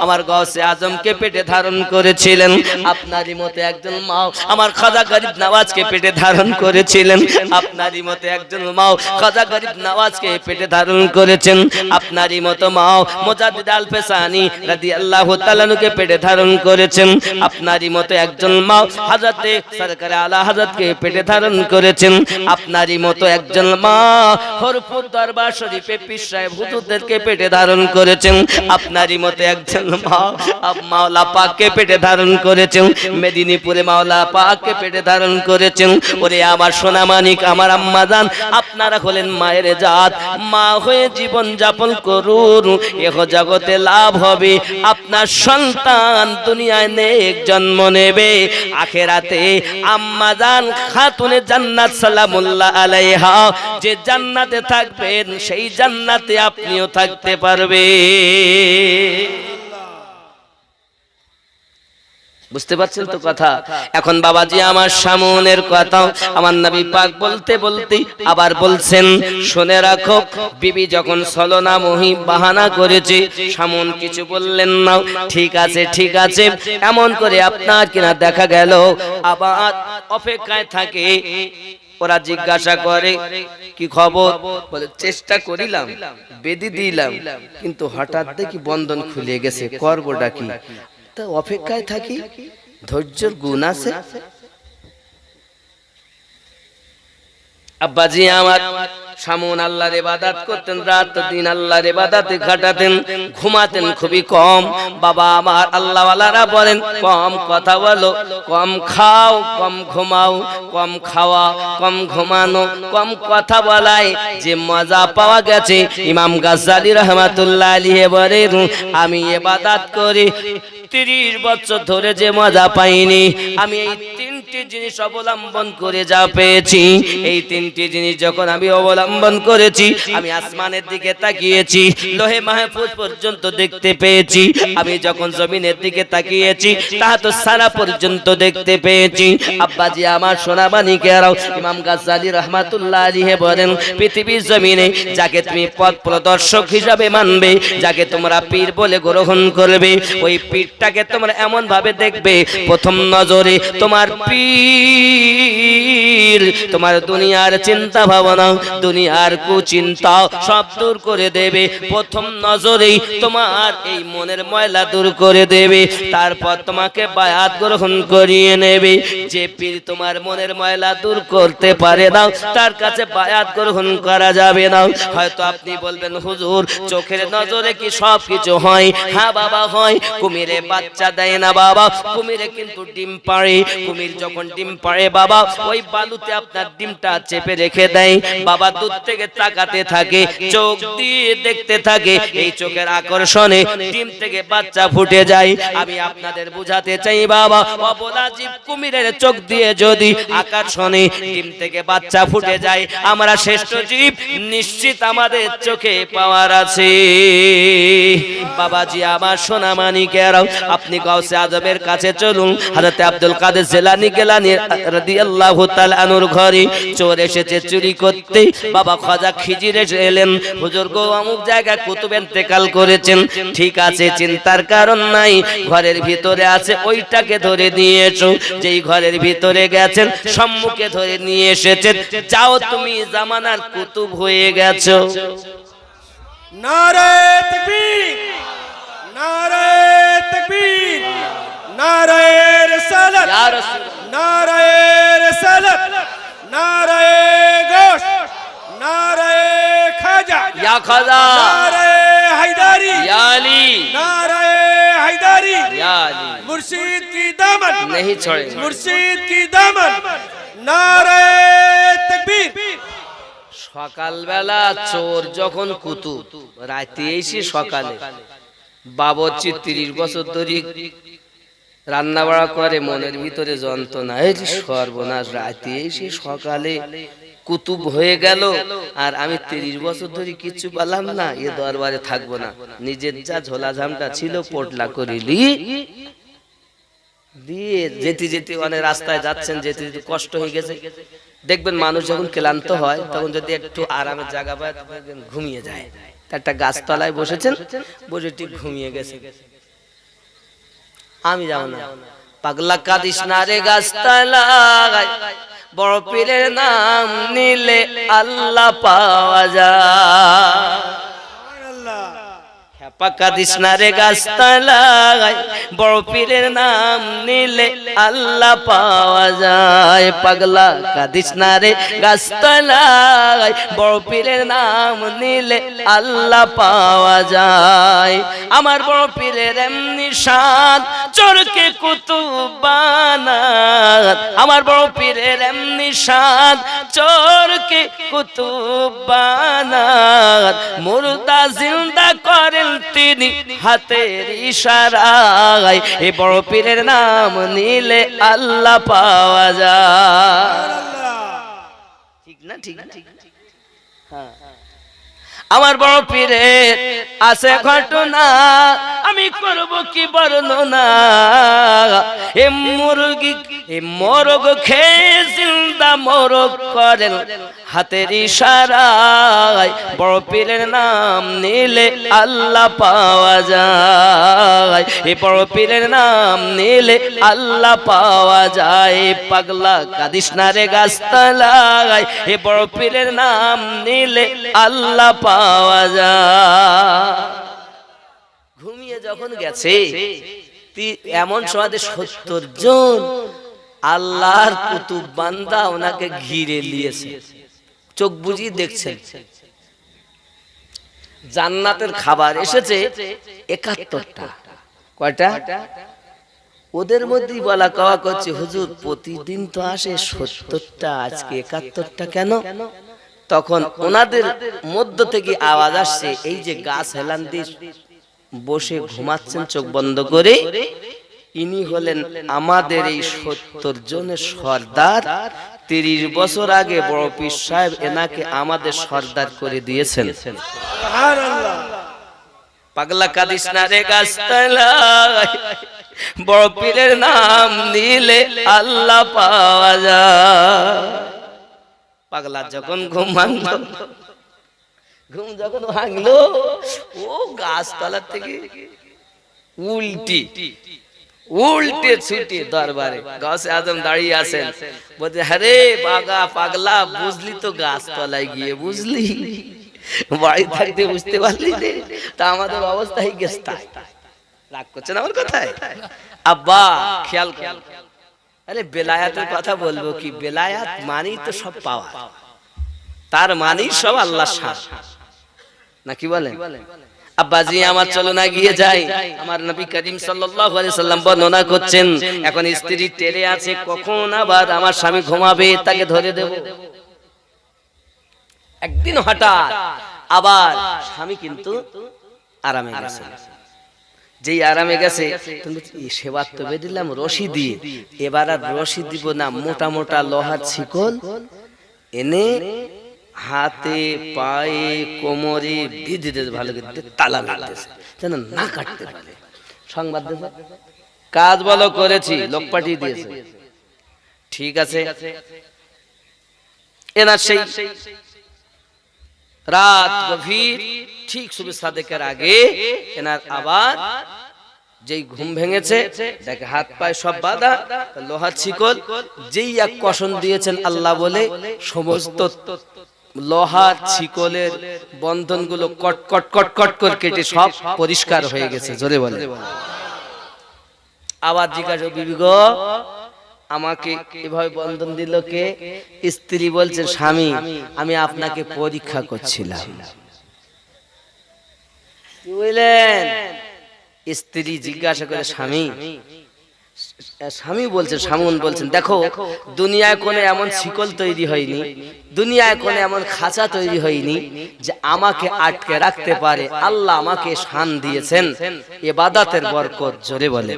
আমার গৌসে আজমকে পেটে ধারণ করেছিলেন, আপনারই মতো একজন মা আমার খাজা গরিব নওয়াজকে পেটে ধারণ করেছিলেন, আপনারই মতো একজন মা খাজা গরিব নওয়াজকে পেটে ধারণ করেছেন, আপনারই মতো মা মুজাদ্দিদ আল পেশানি রাদিয়াল্লাহু তাআলা নুকে পেটে ধারণ করেছেন, আপনারই মতো একজন মা হযরতে সরকার আলা হযরতকে পেটে ধারণ করেছেন, আপনারই মতো একজন মা হরপুর দরবার শরীফে পীর সাহেব হুজুরদেরকে পেটে ধারণ করেছেন, আপনারই মতো একজন মা মাওলা পাককে পেটে ধারণ করেছেন, মেদিনীপুরে মাওলা পাককে পেটে ধারণ করেছেন। ওরে আমার সোনা মানিক, আমার আম্মা জান, আপনারা হলেন মায়ের জাত। মা হয়ে জীবন যাপন করুন, এহ জগতে লাভ হবে। আপনার সন্তান দুনিয়ায় নেক জন্ম নেবে, আখেরাতে আম্মা জান খাতুনে জান্নাত সালামুল্লাহ আলাইহা যে জান্নাতে থাকবেন, সেই জান্নাতে আপনিও থাকতে পারবেন। বুঝতে পারছেন তো কথা? এখন বাবাজি আমার সামনের কথা আমার নবী পাক বলতে বলতে আবার বলছেন, শুনে রাখো, বিবি যখন ছলনা মহি বাহানা করেছে, সামন কিছু বললেন না, ঠিক আছে ঠিক আছে এমন করে আপনার কিনা দেখা গেল আবার অপেক্ষায় থাকে। ওরা জিজ্ঞাসা করে কি খবর, বলে চেষ্টা করিলাম, বেদি দিলাম, কিন্তু হঠাৎ দেখি বন্ধন খুলে গেছে, করবোটা কি? অপেক্ষায় থাকি, ধৈর্যের গুণ আছে। আব্বাজি আমার সামন আল্লাহর ইবাদত করতেন, রাত দিন আল্লাহর ইবাদতে কাটাতেন, ঘুমাতেন খুবই কম। বাবা আমার আল্লাহওয়ালারা বলেন কম কথা বলো, কম খাও, কম ঘুমাও, কম খাওয়া, কম ঘুমানো, কম কথা বলায় যে মজা পাওয়া গেছে, ইমাম গাজ্জালী রাহমাতুল্লাহ আলাইহি বলেন আমি ইবাদত করি 30 বছর ধরে যে মজা পাইনি, আমি এই 3টি জিনিস অবলম্বন করে যা পেয়েছি, এই 3টি জিনিস যখন আমি অবলম্বন করেছি, আমি আসমানের দিকে তাকিয়েছি, লোহে মাহফুজ পর্যন্ত দেখতে পেয়েছি, আমি যখন জমিনের দিকে তাকিয়েছি তাহাত সারা পর্যন্ত দেখতে পেয়েছি। আব্বাজি আমার সোনা মানিকেরাও, ইমাম গাজ্জালী রাহমাতুল্লাহ আলাইহি বলেন পৃথিবীর জমিনে যাকে তুমি পথ প্রদর্শক হিসাবে মানবে, যাকে তোমরা পীর বলে গ্রহণ করবে, ওই পীরটাকে তোমরা এমন ভাবে দেখবে প্রথম নজরে তোমার পীর তোমার দুনিয়ার চিন্তা ভাবনা, দুনিয়ার কুচিন্তা সব দূর করে দেবে, প্রথম নজরেই তোমার এই মনের ময়লা দূর করে দেবে, তারপর তোমাকে বায়াত গ্রহণ করিয়ে নেবে। যে পীর তোমার মনের ময়লা দূর করতে পারে না, তার কাছে বায়াত গ্রহণ করা যাবে না। হয়তো আপনি বলবেন হুজুর চোখের নজরে কি সব কিছু হয়? হ্যাঁ বাবা হয়, কুমিরে বাচ্চা দেয় না বাবা, কুমিরে কিন্তু ডিম পাড়ে, কুমির যখন ডিম পাড়ে বাবা ওই বালুতে আপনার ডিমটা চেপে রেখে দেয়, বাবা দূর থেকে তাকাতে থাকে, চোখ দিয়ে দেখতে থাকে, এই চোখের আকর্ষণে ডিম থেকে বাচ্চা ফুটে যায়। আমি আপনাদের বুঝাতে চাই বাবা, অবলা জীব কুমিরের চোখ দিয়ে যদি আকর্ষণে ডিম থেকে বাচ্চা ফুটে যায়, আমরা শ্রেষ্ঠ জীব নিশ্চিত আমাদের চোখে পাওয়ার আছে। বাবাজি আমার সোনা মানিকেরাও, আপনি গাউসে আজমের কাছে চলুন, হযরত আব্দুল কাদের জিলানী গিলানী রাদিয়াল্লাহু তাআলা আনহুর ঘরে চোর এসেছে চুরি করতে, বাবা খাজা খিজির এলেন, হুজুর গো অমুক জায়গায় কুতুব ইন্তেকাল করেছেন, ঠিক আছে চিন্তার কারণ নাই, ঘরের ভিতরে আছে ওইটাকে ধরে নিয়ে এসো। যেই ঘরের ভিতরে গেছেন সম্মুখে ধরে নিয়ে এসেছেন, যাও তুমি জামানার কুতুব হয়ে গেছো। নারে তাকবীর, নারে তাকবীর, নারে রিসালাত, ইয়া রাসূল, নারে রিসালাত, নারে গোশ, নারে খাজা, ইয়া খাজা, নারে হায়দারি, ইয়া আলী, नारे हैदरी, ইয়া আলী मुर्शिद की दामन नहीं छोड़ेंगे, मुर्शिद की दामन, নারায়ে তাকবীর। সকালবেলা চোর যখন কুতুব, রাতে এসে সকালে বাবুর্চি 30 বছর ধরে রান্না বাড়া করে, মনের ভিতরে যন্ত্রণা, এই সর্বনাশ, রাতে এসে সকালে কুতুব হয়ে গেল আর আমি 30 বছর ধরে কিচ্ছু পেলাম না, এ দরবারে থাকবো না। নিজের যা ঝোলাঝামটা ছিল পোটলা করিলি দিয়ে যেতে যেতে অনেক রাস্তায় যাচ্ছেন, যেতে যেতে কষ্ট হয়ে গেছে। দেখবেন মানুষ যখন ক্লান্ত হয় তখন যদি একটু আরামের জায়গা পায় তখন ঘুমিয়ে যায়। একটা গাছতলায় বসেছেন, বসে ঠিক ঘুমিয়ে গেছে। আমি যাব না, পাগলা কাঁদিস না রে গাছতলায়, বড় পীরের নাম নিলে আল্লাহ পাওয়া যায়। সুবহানাল্লাহ। পাকা দিস না রে গাছতলায়, বড় পীরের নাম নিলে আল্লাহ পাওয়া যায়। পাগলা কাদিস না রে গাছতলায়, বড় পীরের নাম নিলে আল্লাহ পাওয়া যায়। আমার বড় পীরের এমনি শান, চোরকে কুতুব বানাত। আমার বড় পীরের এমনি শান, চোরকে কুতুব বানাত। মুর্দা জিন্দা করেন তিনি হাতের ইশারায়, এ বড় পীরের নাম নিলে আল্লাহ পাওয়া যায়। ঠিক না? ঠিক না? হ্যাঁ, আমার বড় পীরের আছে ঘটনা, আমি করব কি বর্ণনা। এ মুরগি এ মোরগ খেয়ে জিন্দা মোরগ করেন হাতের ইশারায়, বড় পীরের নাম নিলে আল্লাহ পাওয়া যায়। এ বড় পীরের নাম নিলে আল্লাহ পাওয়া যায়। পাগলা কাদিস না রে গাছতলায়, এ বড় পীরের নাম নিলে আল্লাহ পাওয়া যায়। ঘুমিয়ে যখন গেছে এমন সময় 70 জন আল্লাহর কুতুব বান্দা ওনাকে ঘিরে নিয়েছে, চোখ বুজিয়ে দেখছেন। জান্নাতের খাবার এসেছে 71টা। কয়টা? ওদের মধ্যেই বলা কওয়া করছে, হুজুর প্রতিদিন তো আসে 70টা, আজকে 71টা কেন? তখন ওনাদের মধ্য থেকে আওয়াজ আসছে, এই যে গাছ হেলান দিয়ে বসে ঘুমাচ্ছেন চোখ বন্ধ করে, ইনি হলেন আমাদের এই 70 জনের সর্দার। 30 বছর আগে বড় পীর সাহেব এনাকে আমাদের সর্দার করে দিয়েছেন। সুবহানাল্লাহ। পাগলা কাদিস না রে গাছতলায়, বড় পীরের নাম নিলে আল্লাহ পাওয়া যায়। পাগলা যখন ঘুম ভাঙলো, ঘুম যখন ভাঙলো, ও গাছতলা থেকে উল্টে ছুটে দরবারে গাছে আজম দাঁড়িয়ে আছেন, বলছে, আরে বাগা পাগলা, বুঝলি তো গাছতলায় গিয়ে বুঝলি, বাড়ি থাকতে বুঝতে পারলি রে, তা আমাদের অবস্থা হয়ে গেছে। তাই রাগ করছেন আমার কথায়? আব্বা খেয়াল কর, আরে বেলায়াতের কথা বলবো কি, বেলায়াত মানেই তো সব পাওয়া, তার মানেই সব আল্লাহর শান, নাকি বলেন? আব্বাজি আমার চলো না গিয়ে যাই। আমার নবী করিম সাল্লাল্লাহু আলাইহি সাল্লাম বর্ণনা করছেন, এখন স্ত্রী টেরে আছে, কখন আবার আমার স্বামী ঘুমাবে তাকে ধরে দেব। একদিন হঠাৎ আবার স্বামী কিন্তু আরামে গেছে। যেই আরামে গেছে, তুমি সেবার তো বেঁধিলাম রশি দিয়ে, এবার আর রশি দিব না, মোটা মোটা লোহার শিকল এনে হাতে পায়ে কোমরে বেঁধে দিতে, ভালো করে তালা লাগতেছে যেন না কাটতে পারে। সংবাদ দিয়েছে, কাজ বলো করেছি, লোক পাঠিয়ে দিয়েছে। ঠিক আছে, এনার সেই রাত গভীর, ঠিক সুবহ সাদেকের আগে এনার আবার যেই ঘুম ভেঙেছে, দেখে হাত পায়ে সব বাঁধা, লোহার শিকল, যেই এক কষণ দিয়েছেন আল্লাহ বলে, সমস্ত লোহার শিকলের বন্ধনগুলো কট কট কট কট করে কেটে সব পরিষ্কার হয়ে গেছে। জোরে বলে। আবার জিজ্ঞাসা, বিবি গো আমাকে এভাবে বন্ধন দিল কে? স্ত্রী বলছে, স্বামী আমি আপনাকে পরীক্ষা করছিলাম। কি বললেন? স্ত্রী জিজ্ঞাসা করে, স্বামী স্বামী বলছেন, শামুন বলছেন, দেখো দুনিয়ায় কোনো এমন শিকল তৈরি হয়নি, দুনিয়ায় কোনো এমন খাঁচা তৈরি হয়নি যে আমাকে আটকে রাখতে পারে। আল্লাহ আমাকে শান দিয়েছেন ইবাদতের বরকত। জোরে বলে।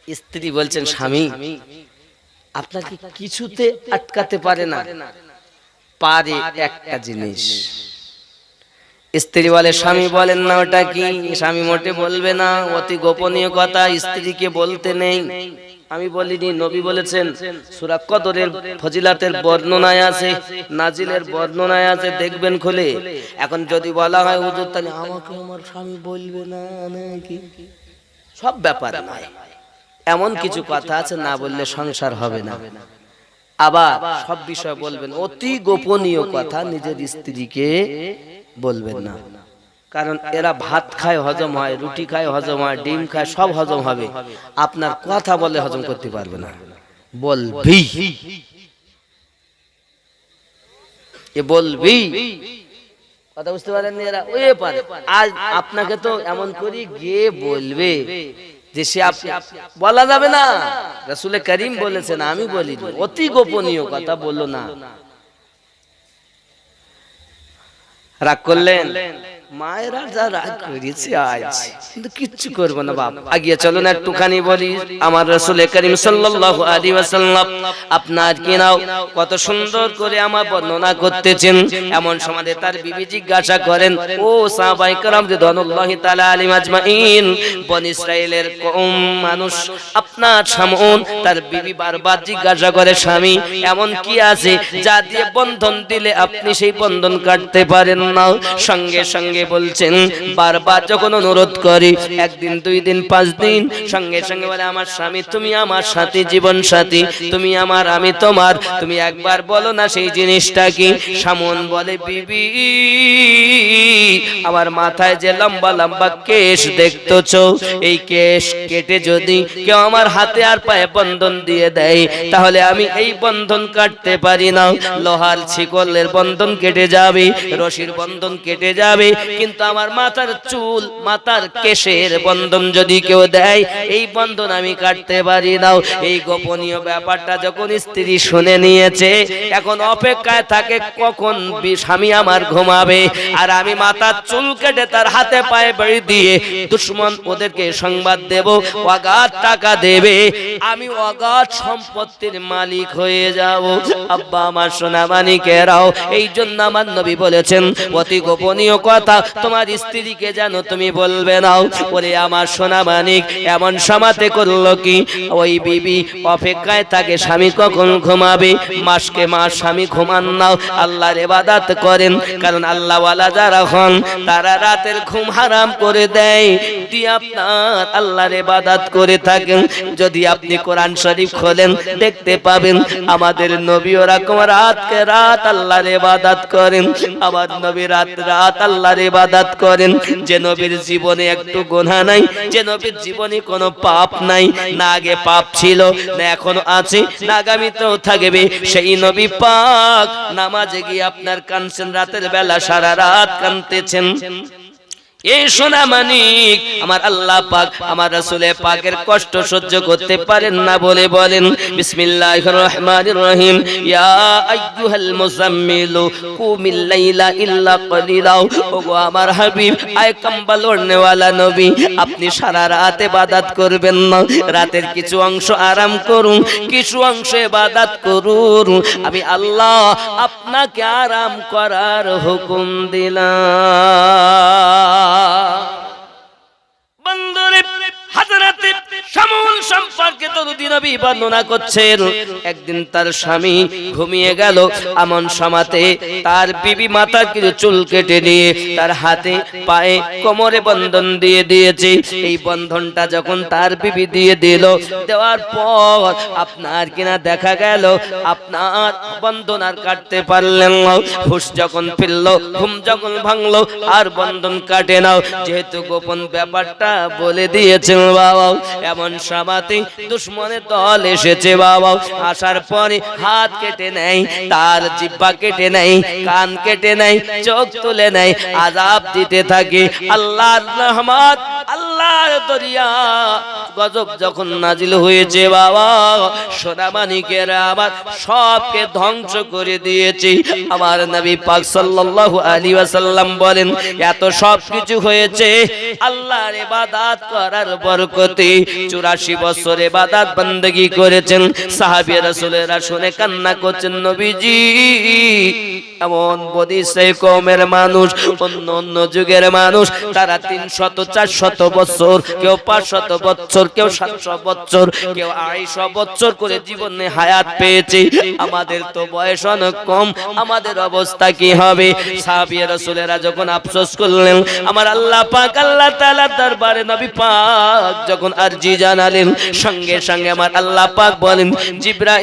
স্ত্রী বলছেন, স্বামী আপনাকে কিছুতে আটকাতে পারে না, পারে একটা জিনিস। স্ত্রী বলে, স্বামী বলেন না ওটা কি? স্বামী মোটে বলবে না, অতি গোপনীয় কথা, স্ত্রীকে বলতে নেই। আমি বলিনি, নবী বলেছেন। সূরা কদরের ফজিলাতের বর্ণনায় আছে, নাজিলের বর্ণনায় আছে, দেখবেন খুলে। এখন যদি বলা হয় হুজুর তাহলে আমাকে আমার স্বামী বলবে না নাকি, সব ব্যাপার নয়, এমন কিছু কথা আছে না বললে সংসার হবে না। আবার সব বিষয় বলবেন, অতি গোপনীয় কথা নিজের স্ত্রীকে বলবেন না, কারণ এরা ভাত খায় হজম হয়, রুটি খায় হজম হয়, ডিম খায়, সব হজম হবে, আপনার কথা বলে হজম করতে পারবে না। বলবি, এ বলবি, কথা বুঝতে পারেননি এরা? ওই পারে আজ আপনাকে তো এমন করি গিয়ে বলবে যে সে বলা যাবে না। রাসূল করিম বলেছেন, আমি বলি অতি গোপনীয় কথা বললো না। রাগ করলেন? মায়েরা যা রাগ করেছে আজ, কিন্তু কিচ্ছু করবো না বাপ। আগিয়ে চলো না একটুখানি বলি, আমার রাসূল করিম সাল্লাল্লাহু আলাইহি ওয়াসাল্লাম আপনার কি নাও কত সুন্দর করে আমার বর্ণনা করতেছেন। এমন সময় তার বিবি জিজ্ঞাসা করেন, ও সাহাবায়ে কেরাম রিদওয়ানুল্লাহি তাআলা আলাইহিম আজমাইন, বনি ইসরাইলের কওম মানুষ আপনার শামউন, তার বিবি বারবার জিজ্ঞাসা করে, স্বামী এমন কি আছে যা দিয়ে বন্ধন দিলে আপনি সেই বন্ধন কাটতে পারেন না? সঙ্গে সঙ্গে বলছেন, বারবার যখন অনুরোধ করি, একদিন, 2 দিন, 5 দিন, সঙ্গে সঙ্গে বলে, আমার স্বামী তুমি আমার সাথী, জীবন সাথী, তুমি আমার, আমি তোমার, তুমি একবার বলো না সেই জিনিসটা কি? শামউন বলে, বিবি আমার মাথায় যে লম্বা লম্বা কেশ দেখতেছো, এই কেশ কেটে যদি কেউ আমার হাতে আর পায়ে বন্ধন দিয়ে দেয়, তাহলে আমি এই বন্ধন কাটতে পারি না। লোহার শিকলের বন্ধন কেটে যাবে, রশির বন্ধন কেটে যাবে, কিন্তু আমার মাথার চুল, মাথার কেশের বন্ধন যদি কেউ দেয়, এই বন্ধন আমি কাটতে পারি না। এই গোপনীয় ব্যাপারটা যখন স্ত্রী শুনে নিয়েছে, এখন অপেক্ষায় থাকে কখন স্বামী আমার ঘুমাবে, আর আমি মাথার চুল কেটে তার হাতে পায়ে বেড়ি দিয়ে দুশমন ওদেরকে সংবাদ দেব, অগাধ টাকা দেবে, আমি অগাধ সম্পত্তির মালিক হয়ে যাব। আব্বা আমার সোনা মানিকেরাও, এই জন্য আমার নবী বলেছেন, অতি গোপনীয় কথা তোমার স্ত্রীকে জানো তুমি বলবে না। ওরে আমার সোনা মানিক, এমন সমাতে করলো কি, ওই বিবি অপেক্ষায় থাকে স্বামী কখন ঘুমাবে, মাসকে মাস স্বামী ঘুমান নাও, আল্লাহর ইবাদত করেন, কারণ আল্লাহ ওয়ালা যারা হন তারা রাতের ঘুম হারাম করে দেয়, দিয়ে আপনার আল্লাহর ইবাদত করে থাকেন। যদি আপনি কোরআন শরীফ খোলেন, দেখতে পাবেন আমাদের নবী ওরকম রাতকে রাত আল্লাহর ইবাদত করেন। আমার নবী রাত রাত আল্লাহর ইবাদত করেন। যে নবীর জীবনে একটু গুনাহ নাই, যে নবীর জীবনে কোনো পাপ নাই, না আগে পাপ ছিল, না এখনো আছে, না আগামীতেও থাকবে, সেই নবী পাক নামাজে গিয়ে আপনার কাঁদছেন, রাতের বেলা সারা রাত কাঁদতেছেন। এই সোনা মানিক আমার আল্লাহ পাক আমার রাসূলের পাকের কষ্ট সহ্য করতে পারেন না বলে বলেন, বিসমিল্লাহির রহমানির রহিম, ইয়া আইয়ুহাল মুজাম্মিলু কুমিল লাইলা ইল্লা কলিলা। ওগো আমার হাবিব, আয় কম্বল ওড়নেওয়ালা নবী, আপনি সারা রাত ইবাদত করবেন না, রাতের কিছু অংশ আরাম করুন, কিছু অংশ ইবাদত করুন। আমি আল্লাহ আপনাকে আরাম করার হুকুম দিলাম। বন্ধুরে, হযরতে শামউন সম্পর্কে দরুদ নবী বর্ণনা করছেন, একদিন তার স্বামী ঘুমিয়ে গেল, এমন সময়তে তার বিবি মাথার কিছু চুল কেটে নিয়ে তার হাতে পায়ে কোমরে বন্ধন দিয়ে দিয়েছে। এই বন্ধনটা যখন তার বিবি দিয়ে দিল, দেওয়ার পর আপনার কিনা দেখা গেল আপনার বন্ধন আর কাটতে পারলেন না। হুশ যখন ফিরল, ঘুম যখন ভাঙলো, আর বন্ধন কাটে নাও, যেহেতু গোপন ব্যাপারটা বলে দিয়েছেন বাবা। এমন সমাতে দুশমনের দল এসেছে বাবা, আসার পরে হাত কেটে নেয়, তার জিহ্বা কেটে নেয়, কান কেটে নেয়, চোখ তুলে নেয়, আযাব দিতে থাকে। আল্লাহর রহমত, আল্লাহ আল্লাহর দরিয়া গজব যখন নাজিল হয়েছে বাবা, সোনামানিকের আবার সবকে ধ্বংস করে দিয়েছে। আমার নবী পাক সাল্লাল্লাহু আলাইহি ওয়াসাল্লাম বলেন, এত সব কিছু হয়েছে আল্লাহর ইবাদত করার বরকতে। 84 বছর ইবাদত বندگی করেছেন। সাহাবী রাসূলেরা শুনে কান্না করছেন, নবীজি এমন বনি ইসরাঈল কওমের মানুষ, অন্য অন্য যুগের মানুষ, তারা 300 400 বছর, কেউ 500 বছর, কেউ 700 বছর, কেউ 250 বছর করে জীবনে হায়াত পেয়েছে। আমাদের তো বয়স অনেক কম, আমাদের অবস্থা কি হবে? সাহাবী রাসূলেরা যখন আফসোস করলেন, আমার আল্লাহ পাক আল্লাহ তাআলা দরবারে নবী পাক যখন আরজি জানালেন, সঙ্গে সঙ্গে আমার আল্লাহ পাক বলেন, জিবরাইল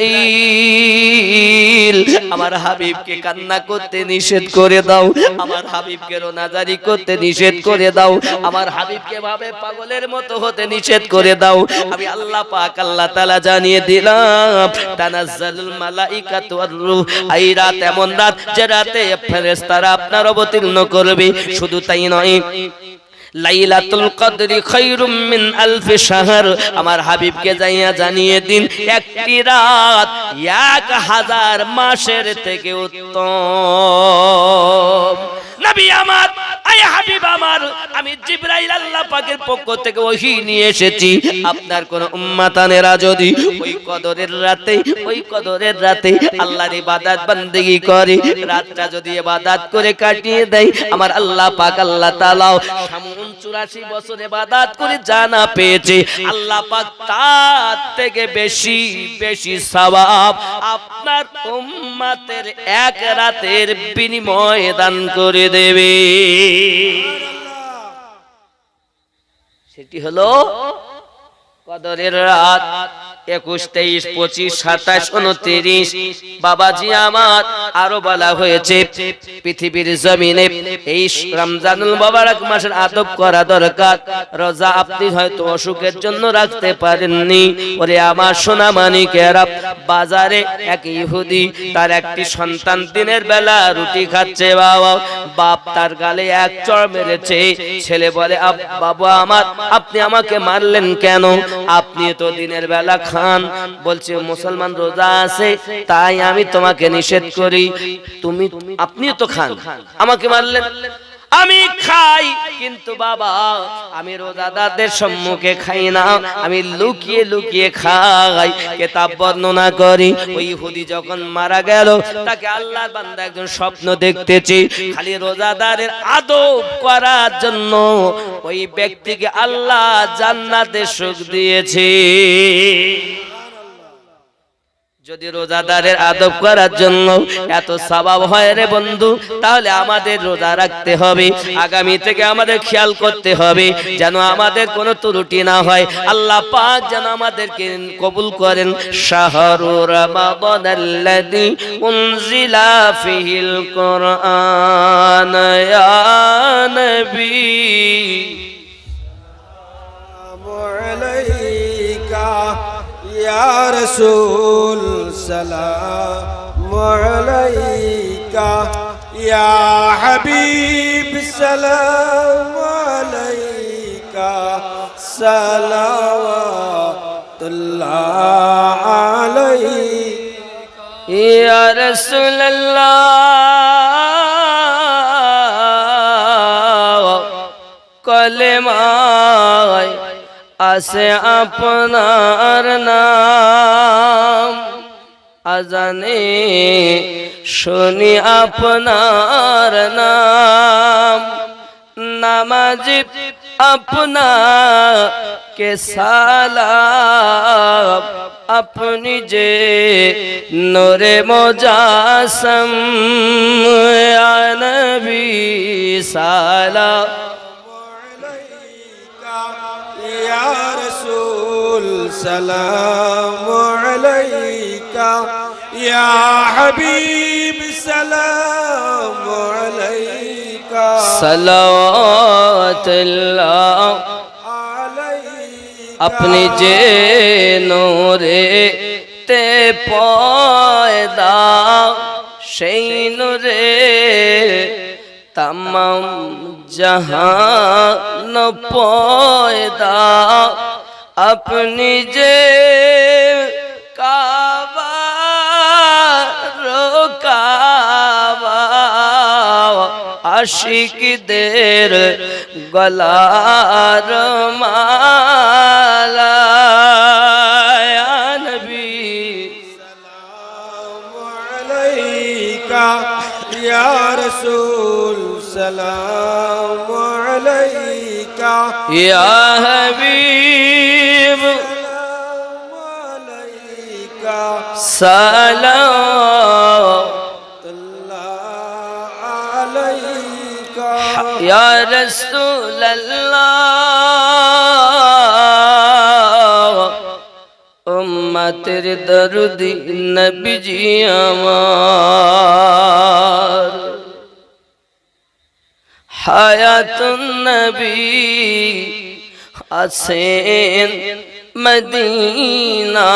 আমার হাবিবকে কান্না করতে নিষেধ করে দাও, আমার হাবিবকে রোনাজারি করতে নিষেধ করে দাও, আমার হাবিবকে ভাবে পাগলের মতো হতে নিষেধ করে দাও। আমি আল্লাহ পাক আল্লাহ তাআলা জানিয়ে দিলাম, তানাজ্জালুল মালাইকাতু ওয়ার রূহ, এই রাত এমন রাত যে রাতে ফেরেশতারা আপনার অবতীর্ণ করবে। শুধু তাই নয়, লাইলাতুল কদরি খায়রুম মিন আলফি শাহর, আমার হাবিবকে যাইয়া জানিয়ে দিন, একটি রাত 1000 মাসের থেকে উত্তম। নবী আমার, আয় হাবিব আমার, আমি জিবরাইল আল্লাহ পাকের পক্ষ থেকে ওহী নিয়ে এসেছি। আপনার কোন উম্মতানেরা যদি ওই কদরের রাতে আল্লাহর ইবাদত বندگی করে, রাতটা যদি ইবাদত করে কাটিয়ে দেয়, আমার আল্লাহ পাক আল্লাহ তাআলা 84 বছর ইবাদত করে জানা পেয়েছে, আল্লাহ পাক তার থেকে বেশি বেশি সওয়াব আপনার উম্মতের এক রাতের বিনিময়ে দান করে দেবে। সেটি হলো কদরের রাত। 21, 23, 25, 27, 29। বাবাজি আমার, আরো বলা হয়েছে পৃথিবীর জমিনে এই রমজানুল মুবারক মাসের আদব করা দরকার। রোজা আপনি হয়তো অসুখের জন্য রাখতে পারেননি, ওরে আমার সোনা মানিকেরা, বাজারে এক ইহুদি তার একটি সন্তান দিনের বেলা রুটি খাচ্ছে, বাপ তার গালে এক চড় মেরেছে। ছেলে বলে, বাবা আমার, আপনি আমাকে মারলেন কেন? আপনি তো দিনের বেলা খান। বলছে, মুসলমান রোজা আছে তাই আমি তোমাকে নিষেধ করি, আপনিও তো খান, আমাকে মারলেন। আমি খাই, কিন্তু বাবা আমি রোজাদারদের সম্মুখে খাই না, আমি লুকিয়ে লুকিয়ে খাই। কিতাব বর্ণনা করি, ওই ইহুদি যখন মারা গেল, তাকে আল্লাহর বান্দা একজন স্বপ্ন দেখতেছে, খালি রোজাদারের আদব করার জন্য ওই ব্যক্তিকে আল্লাহ জান্নাতে সুখ দিয়েছে। যদি রোজাদারের আদব করার জন্য এত সওয়াব হয় রে বন্ধু, তাহলে আমাদের রোজা রাখতে হবে। আগামী থেকে আমাদের খেয়াল করতে হবে যেন আমাদের কোনো ত্রুটি না হয়। আল্লাহ পাক যেন আমাদেরকে কবুল করেন। শাহরু রমাদানাল্লাযী উনজিলা ফিহিল কুরআন, ইয়া নবী আলাইকা ইয়া রাসূল সালাম আলাইকা, ইয়া হাবিব সালাম আলাইকা, সালাওয়াতুল্লাহ আলাইকা, ইয়া রাসূলুল্লাহ। কলেমায় আছে আপনার নাম, আজানে শুনি আপনার নাম, নামাজি আপনাকে সালাম, আপনি যে নূরে মুজাসসাম, ইয়া নবী সালাম ইয়া রাসূল সালাম আলাইকা, ইয়া হাবিব সালাম আলাইকা, সালাওয়াতুল্লাহ আলাইকা, আপনি যে নূরে তে পয়দা, সেই নূরে तमाम जहान पैदा अपनी जे काबा रोकाबा आशिक देर गलार माला या नबी या रसूल सलाम अलैका या हबीब सलाम अलैका या रसूल अल्लाह उम्मतेर दर्दी नबी जी আমার হায়াতুন নবী আছেন মদিনা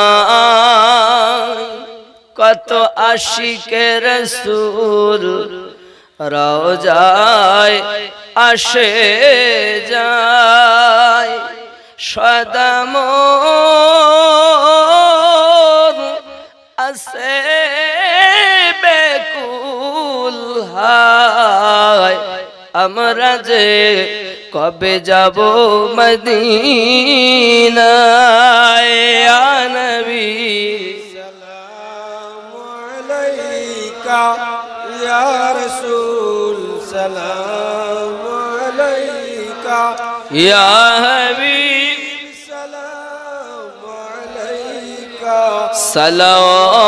কত আশিকে রাসূল রওজায় আসে যায় সদা মন আছে বেকুল হায় আমরা যে কবে যাব মদিনায় ইয়া নবী সালাম আলাইকা ইয়া রাসূল সালাম আলাইকা ইয়া হাবিব সালাম আলাইকা সালাওয়াতুল্লাহ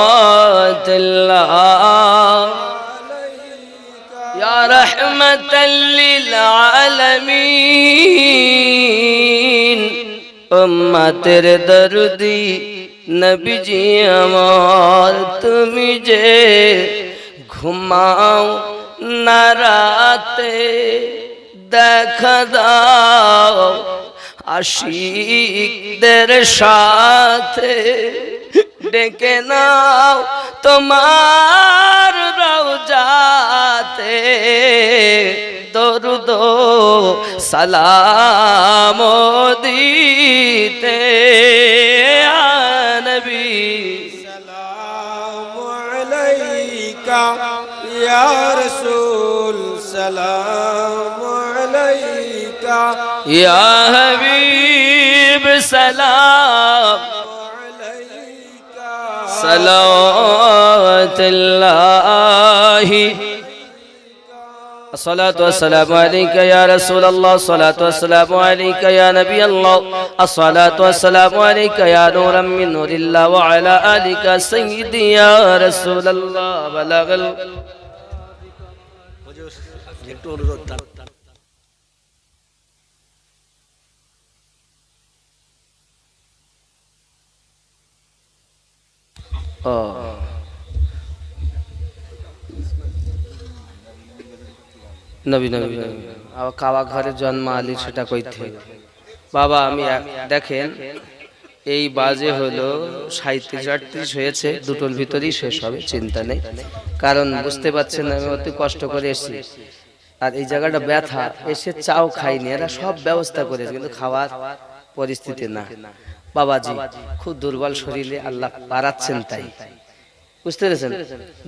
या रहमतल लिल आलमीन उम्मतेर दर्दी नबी जी আমার তুমি যে ঘুমাও না রাতে দেখা দাও আশিকদের সাথে ডেকে নাও তোমার রওজাতে দরুদ সালাম দিতে ইয়া নবী সালাম আলাইকা ইয়া রাসূল সালাম আলাইকা ইয়া হাবিব সালাম सलावतुल्लाहि अस्सलातु वस्सलामु अलैका या रसूल अल्लाह अस्सलातु वस्सलामु अलैका या नबी अल्लाह अस्सलातु वस्सलामु अलैका या नूरम मिन नूरिल्लाह व अला आलिका सय्यिदी या रसूल अल्लाह बलगल একটু অনুরোধ নবী নবী আবার কাবা ঘরে জন্ম আলী সেটা কইতে বাবা আমি দেখেন এই বাজে হলো 37-38 হয়েছে দুটোর ভিতরেই শেষ হবে চিন্তা নেই কারণ বুঝতে পারছেন আমি অতি কষ্ট করে এসেছি আর এই জায়গাটা ব্যথা এসে চাও খাইনি এরা সব ব্যবস্থা করেছে কিন্তু খাওয়ার পরিস্থিতি না বাবাজি খুব দুর্বল শরীরে আল্লাহ পারাচ্ছেন তাই বুঝতে পেরেছেন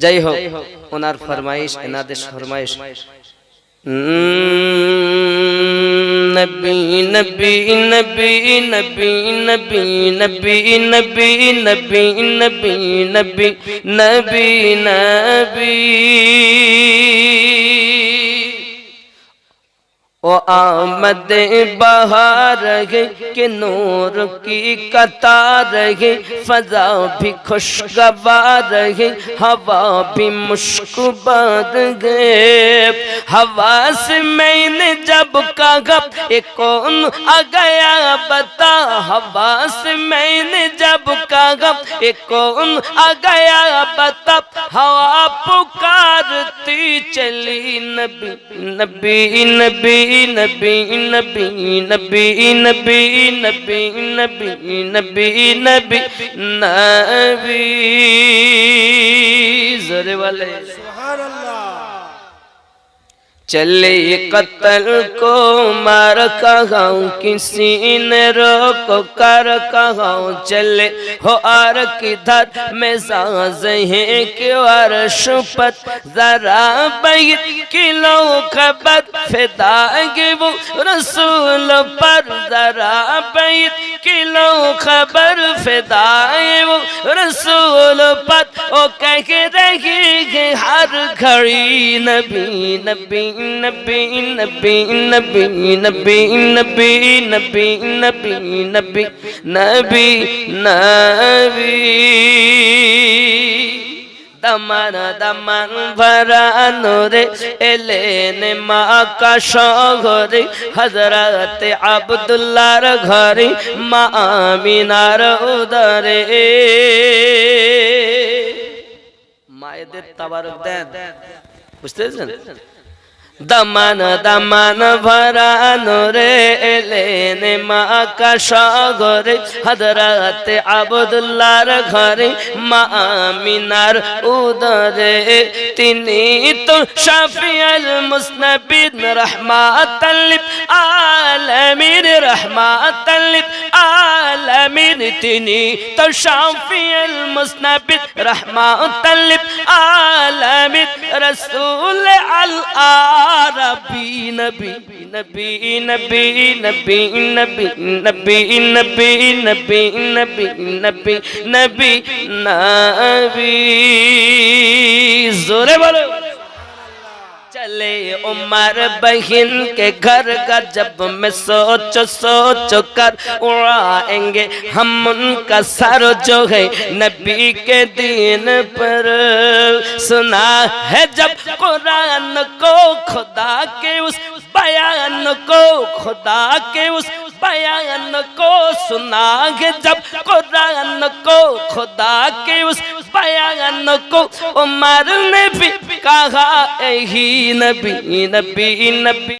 যাই হোক ওনার ফরমাইশ এনাদের ফরমাইশ নবী নবী নবী নবী নবী নবী নবী নবী নবী নবী নবী নবী ओ आमद बहार है कि नूर की कतार है फजा भी खुशगवार है हवा भी मुश्कबार है हवा से मैंने जब कहा ये कौन आ गया बता हवा से मैंने जब कहा ये कौन आ गया बता हवा पुकारती चली नबी नबी नबी नबी नबी नबी नबी नबी नबी नबी नबी नबी जोरे वाले सुभान अल्लाह चले कत्ल को मार कहा किसी ने रोक कर कहा चले हो आर किधर में सांस है क्यों अर्श पर जरा बैठ किलो खबर फिदागे वो रसूल पर जरा बैठ किलो खबर फिदाए वो रसूल पर ओ कह रही है हर घड़ी नबी नबी नबी नबी नबी नबी नबी नबी नबी नबी नबी नबी दमन दमन भरा नूरे एलेने माँ का शौहरे हजरत अब्दुल्लाह घरे माँ आमिनार उदरे मायदेर तबारक देन বুঝতে পেরেছেন दमन दमन भरा नूरे एलेने माँ का शौहरे हजरत अब्दुल्लाह घरे माँ आमिनार उदरे तिनी तो शफीउल मुज़नबिन रहमतल लिल आलमीन रहमतल लिल आलमीन तिनी तो शफीउल मुज़नबिन रहमतल लिल आलमीन रसूल अल रबी नबी नबी नबी नबी नबी नबी नबी नबी नबी नबी नबी नबी जोरे बोलो चले उमर बहन के घर का जब मैं सोच कर उड़ाएंगे हम उनका सर जो है नबी के दीन पर सुना है जब कुरान को खुदा के उस बयान को खुदा के उस बयान को सुना है जब कुरान को खुदा के उस बयान को उमर ने भी कहा यही नबी नबी नबी